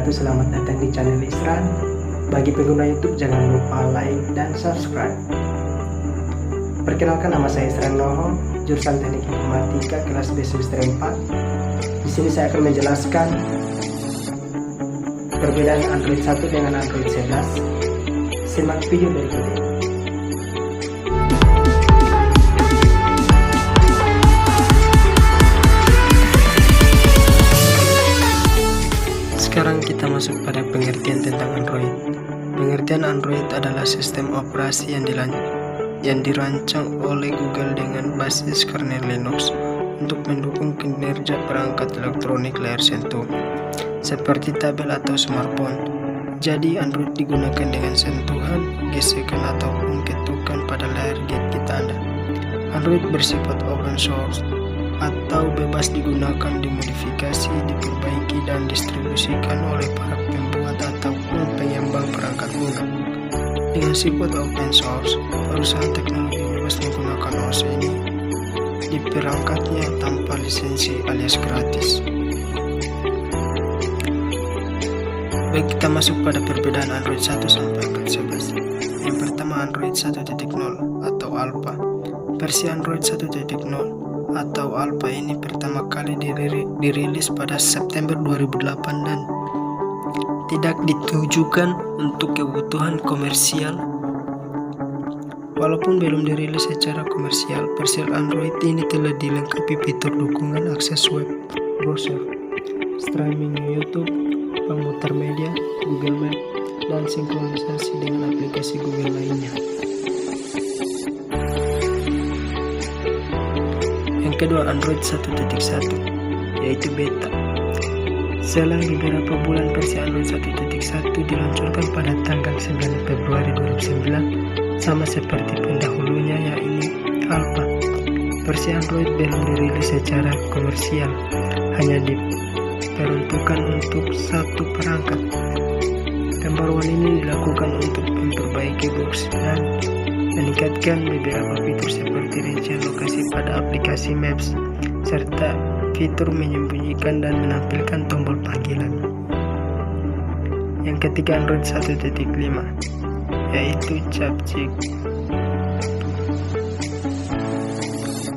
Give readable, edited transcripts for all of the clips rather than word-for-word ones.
wabarakatuh. Selamat datang di channel Isran. Bagi pengguna YouTube jangan lupa like dan subscribe. Perkenalkan, nama saya Isran Noho, jurusan Teknik Informatika kelas B semester 4. Di sini saya akan menjelaskan perbedaan Android 1 dengan Android 11. Simak video berikut ini. Sekarang kita masuk pada pengertian tentang Android. Pengertian Android adalah sistem operasi yang dirancang oleh Google dengan basis kernel Linux untuk mendukung kinerja perangkat elektronik layar sentuh seperti tablet atau smartphone. Jadi Android digunakan dengan sentuhan, gesekan ataupun ketukan pada layar gadget Anda. Android bersifat open source atau bebas digunakan, dimodifikasi, diperbaiki, dan distribusikan oleh para pembuat ataupun pengembang perangkat lunak. Dengan sifat open source, perusahaan teknologi bebas menggunakan OS ini di perangkatnya tanpa lisensi alias gratis. Baik, kita masuk pada perbedaan Android 1 sampai Android 11. Yang pertama, Android 1.0 atau Alpha. Versi Android 1.0 atau Alpha ini pertama kali dirilis pada September 2008 dan tidak ditujukan untuk kebutuhan komersial. Walaupun belum dirilis secara komersial, versi Android ini telah dilengkapi fitur dukungan akses web, browser, streaming YouTube, pemutar media, Google Maps, dan sinkronisasi dengan aplikasi Google lainnya. Yang kedua, Android 1.1 yaitu beta. Selang beberapa bulan, versi Android 1.1 diluncurkan pada tanggal 9 Februari 2009 sama seperti pendahulunya yaitu Alpha. Versi Android belum dirilis secara komersial, hanya diperuntukkan untuk satu perangkat. Pembaruan ini dilakukan untuk memperbaiki box dan meningkatkan beberapa fitur seperti rincian lokasi pada aplikasi Maps, serta fitur menyembunyikan dan menampilkan tombol panggilan. Yang ketiga, Android 1.5 yaitu Chapchik.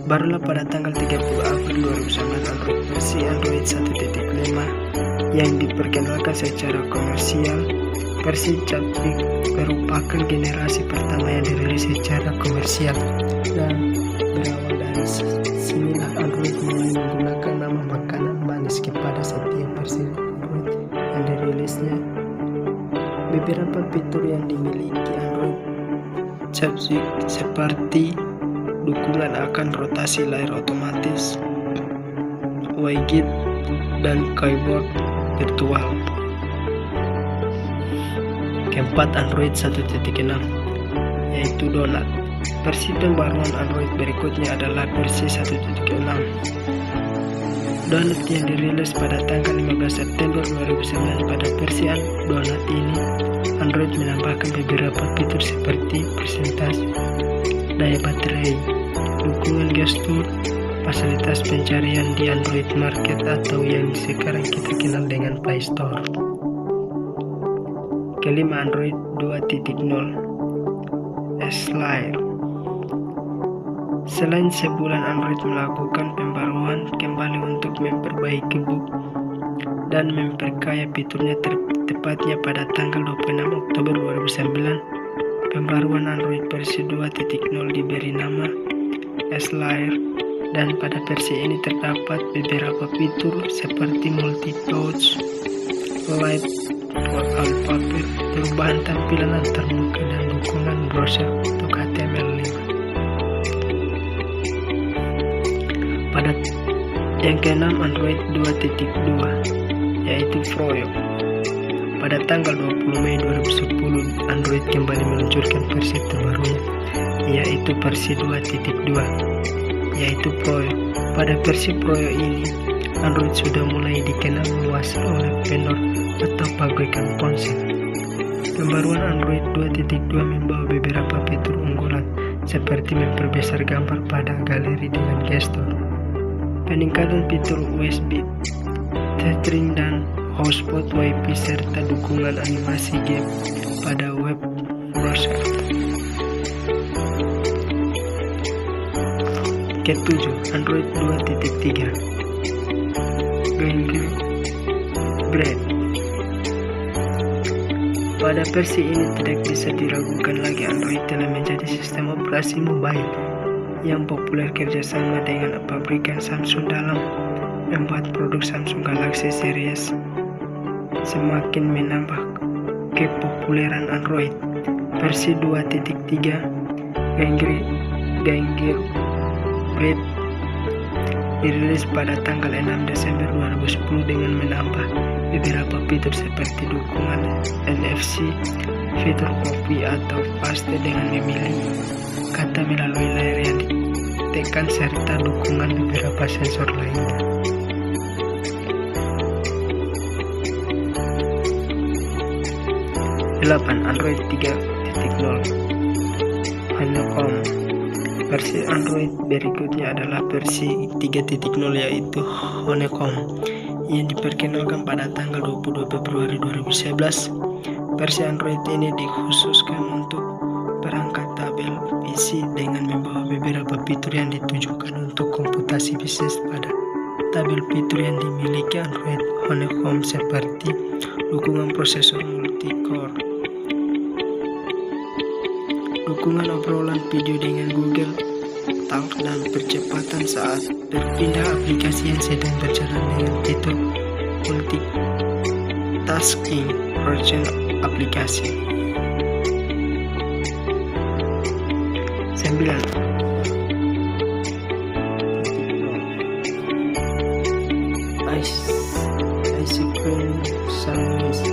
Barulah pada tanggal 30 April 2009 Android versi Android 1.5 yang diperkenalkan secara komersial. Versi Chapchik merupakan generasi pertama yang dirilis secara komersial, dan berawal dari sinilah Android mulai menggunakan nama makanan manis kepada setiap versi Android yang dirilisnya. Beberapa fitur yang dimiliki Android Chapchik seperti dukungan akan rotasi layar otomatis, widget, dan keyboard virtual. Keempat, Android 1.6 yaitu Donut. Versi pembaruan Android berikutnya adalah versi 1.6 Donut yang dirilis pada tanggal 15 September 2009. Pada versi Donut ini, Android menambahkan beberapa fitur seperti presentasi, daya baterai, dukungan gestur, fasilitas pencarian di Android Market atau yang sekarang kita kenal dengan Play Store. Kelima, Android 2.0 S-Layer. Selain sebulan, Android melakukan pembaruan kembali untuk memperbaiki bug dan memperkaya fiturnya, tepatnya pada tanggal 26 Oktober 2009. Pembaruan Android versi 2.0 diberi nama S-Layer, dan pada versi ini terdapat beberapa fitur seperti multi-touch, light alfabet, perubahan tampilan antarmuka, dan dukungan browser untuk HTML5. Pada yang keenam, Android 2.2 yaitu Froyo. Pada tanggal 20 Mei 2010, Android kembali meluncurkan versi terbarunya yaitu versi 2.2 yaitu Froyo. Pada versi Froyo ini, Android sudah mulai dikenal luas oleh vendor atau pabrikan ponsel. Pembaruan Android 2.2 membawa beberapa fitur unggulan seperti memperbesar gambar pada galeri dengan gestur, peningkatan fitur USB, tethering, dan hotspot Wi-Fi serta dukungan animasi game pada web browser. Cat 7 Android 2.3 Gingerbread. Pada versi ini tidak bisa diragukan lagi, Android telah menjadi sistem operasi mobile yang populer kerjasama dengan pabrikan Samsung dalam membuat produk Samsung Galaxy Series semakin menambah kepopuleran Android. Versi 2.3 Gingerbread dirilis pada tanggal 6 Desember 2010 dengan menambah beberapa fitur seperti dukungan NFC, fitur copy atau paste dengan memilih kata melalui layar yang ditekan, serta dukungan beberapa sensor lainnya. Android 3.0 Honeycomb. Versi Android berikutnya adalah versi 3.0 yaitu Honeycomb yang diperkenalkan pada tanggal 22 Februari 2011. Versi Android ini dikhususkan untuk perangkat tabel PC dengan membawa beberapa fitur yang ditujukan untuk komputasi bisnis pada tabel. Fitur yang dimiliki Android Honeycomb seperti dukungan prosesor multi-core, dukungan obrolan video dengan Google Talk, dan percepatan saat berpindah aplikasi yang sedang berjalan dengan fitur multitasking version aplikasi. 9. Ice Cream Sandwich.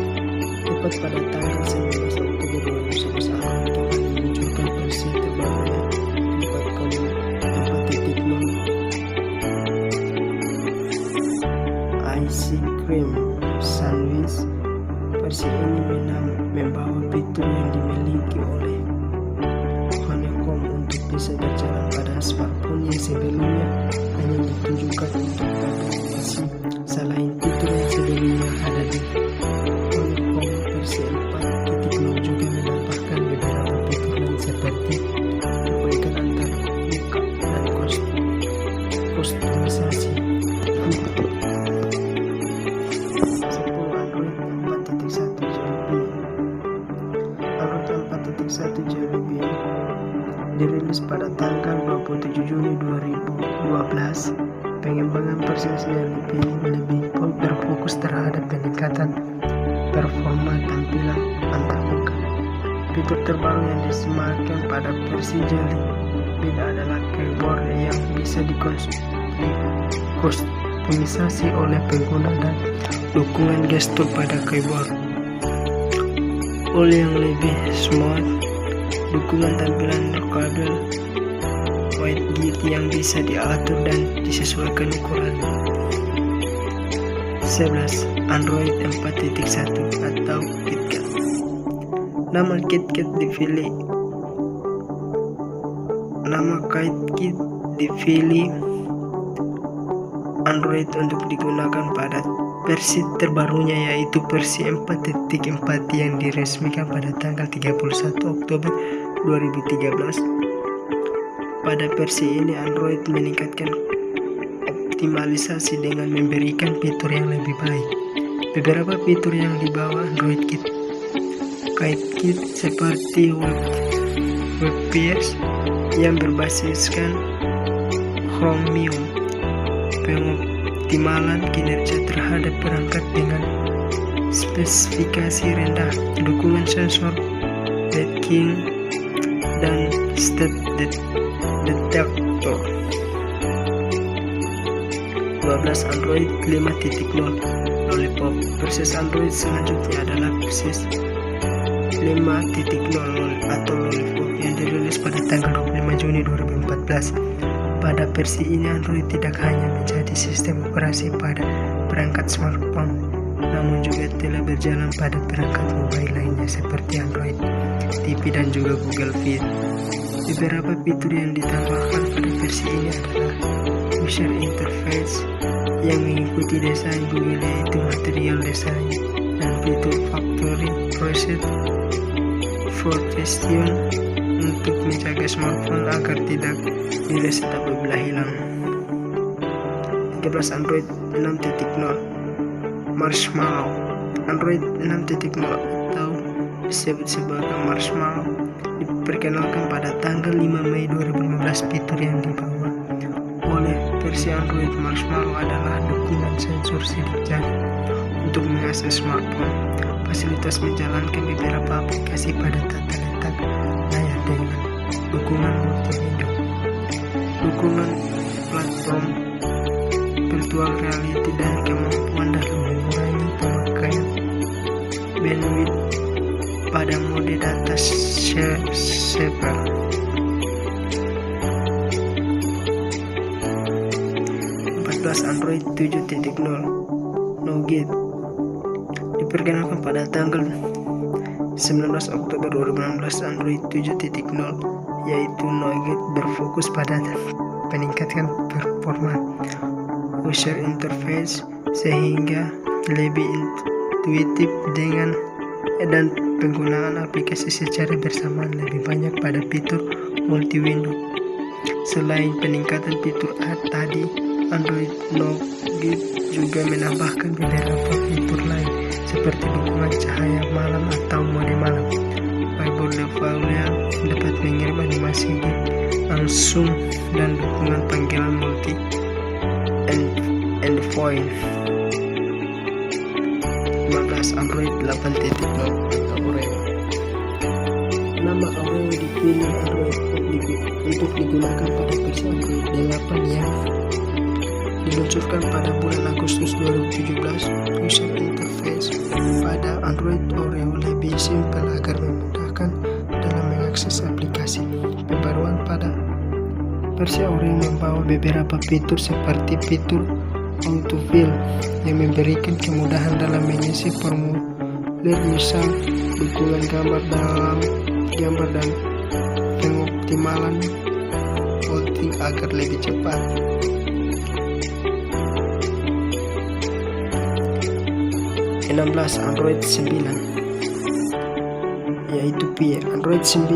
Tepat pada tanggal 19 Oktober 2011, Android kembali meluncurkan versi terbarunya 4.0 Ice Cream Sandwich. Versi ini membawa fitur yang dimiliki oleh Honeycomb untuk bisa berjalan pada smartphone yang sebelumnya hanya ditunjukkan untuk aplikasi. Selain fitur yang sebelumnya ada di Honeycomb, versi 4.0 juga menambahkan beberapa fitur lain seperti perbaikan antar muka dan kustomisasi. 4.1 Jelly Bean dirilis pada tanggal 27 Juni 2012. Pengembangan prosesnya lebih berfokus terhadap peningkatan performa tampilan antarmuka. Fitur terbaru yang disematkan pada versi Jelly Bean adalah keyboard yang bisa dikustomisasi oleh pengguna dan dukungan gestur pada keyboard yang lebih smooth, dukungan tampilan kabel widget yang bisa diatur dan disesuaikan ukurannya. 11. Android 4.1 atau KitKat. Nama KitKat dipilih Android untuk digunakan pada versi terbarunya, yaitu versi 4.4 yang diresmikan pada tanggal 31 Oktober 2013. Pada versi ini Android meningkatkan optimalisasi dengan memberikan fitur yang lebih baik. Beberapa fitur yang dibawa Android KitKat seperti WebOS yang berbasiskan Chromium, pengoptimalan kinerja terhadap perangkat dengan spesifikasi rendah, dukungan sensor tracking dan state detector. 12. Android 5.0 Lollipop. Versi Android selanjutnya adalah versi 5.0 atau Lollipop yang dirilis pada tanggal 25 Juni 2014. Pada versi ini Android tidak hanya menjadi sistem operasi pada perangkat smartphone, namun juga telah berjalan pada perangkat mobile lainnya seperti Android TV dan juga Google Fit. Beberapa fitur yang ditambahkan pada versi ini adalah user interface yang mengikuti desain Google, yaitu material desain dan fitur factory reset protection untuk menjaga smartphone agar tidak direset apabila hilang. 13. Android 6.0 Marshmallow. Android 6.0 atau disebut sebagai Marshmallow diperkenalkan pada tanggal 5 Mei 2015. Fitur yang dibawa oleh versi Android Marshmallow adalah dukungan sensor sidik jari untuk mengakses smartphone, fasilitas menjalankan beberapa aplikasi pada tata letak layar dengan dukungan multi-window, dukungan platform virtual reality, dan kemampuan dalam mengurangi pemakaian bandwidth pada mode data saver. 14. Android 7.0 Nougat diperkenalkan pada tanggal 19 Oktober 2016. Android 7.0 yaitu Nougat berfokus pada peningkatan performa user interface sehingga lebih intuitif dan penggunaan aplikasi secara bersamaan lebih banyak pada fitur multi-window. Selain peningkatan fitur tadi, Android Nougat juga menambahkan beberapa fitur lain seperti dukungan cahaya malam atau mode malam, whiteboard levelnya dapat mengirim animasi langsung, dan dukungan panggilan multi endpoint. 15. Android 8.0 atau Oreo. Nama Oreo dipilih Android untuk digunakan pada versi Android 8 yang diluncurkan pada bulan Agustus 2017. User interface pada Android Oreo lebih simpel agar memudahkan dalam mengakses aplikasi. Pembaruan pada versi Oreo membawa beberapa fitur seperti fitur autofill yang memberikan kemudahan dalam mengisi formulir, misal dukungan gambar dan pengoptimalan voting agar lebih cepat. 16. Android 9 yaitu Pie. Android 9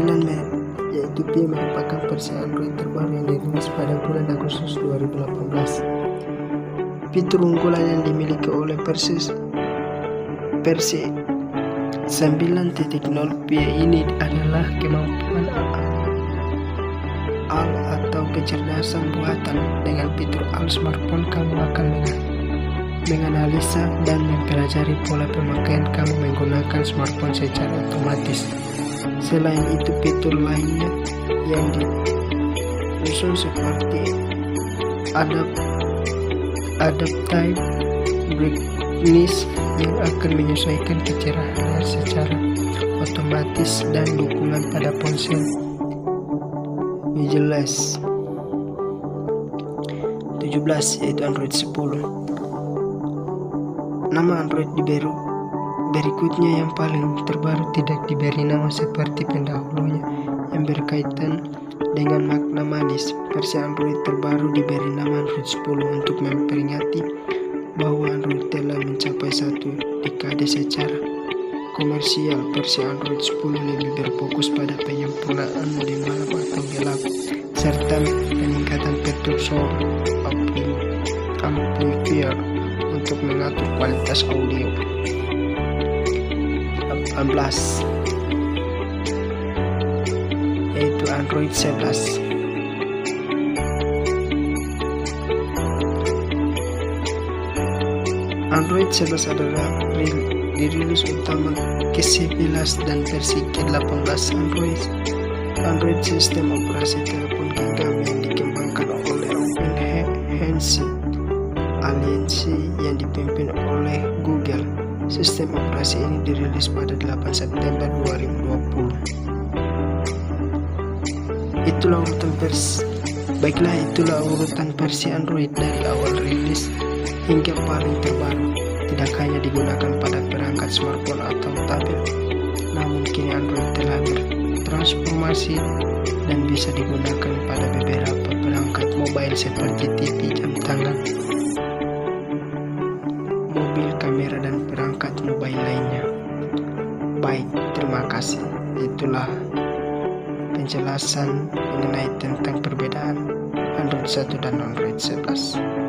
yaitu Pie merupakan versi Android terbaru yang dirilis pada bulan Agustus 2018. Fitur unggulan yang dimiliki oleh versi 9.0 Pie ini adalah kemampuan AI atau kecerdasan buatan. Dengan fitur AI, smartphone kamu akan menganalisa dan mempelajari pola pemakaian kamu menggunakan smartphone secara otomatis. Selain itu, fitur lainnya yang diusul seperti Adaptive Brightness yang akan menyesuaikan kecerahan layar secara otomatis dan dukungan pada ponsel wireless. 17. Yaitu Android 10. Nama Android berikutnya yang paling terbaru tidak diberi nama seperti pendahulunya yang berkaitan dengan makna manis. Versi Android terbaru diberi nama Android 10 untuk memperingati bahwa Android telah mencapai satu dekade secara komersial. Versi Android 10 lebih berfokus pada penyempurnaan mode malam atau gelap serta peningkatan fitur sound amplifier untuk mengatur kualitas audio. 18. Yaitu Android 11. Android 11 adalah dirilis utama ke-11 dan versi ke-18 Android sistem operasi telepon genggam yang dikembangkan oleh OpenAI aliansi yang dipimpin oleh Google. Sistem operasi ini dirilis pada 8 September 2020. Itulah urutan versi Android dari awal rilis hingga paling terbaru. Tidak hanya digunakan pada perangkat smartphone atau tablet, namun kini Android telah transformasi dan bisa digunakan pada beberapa perangkat mobile seperti TV, jam tangan, mobil, kamera, dan perangkat mobile lainnya. Baik, terima kasih. Itulah penjelasan mengenai tentang perbedaan Android 1 dan Android 11.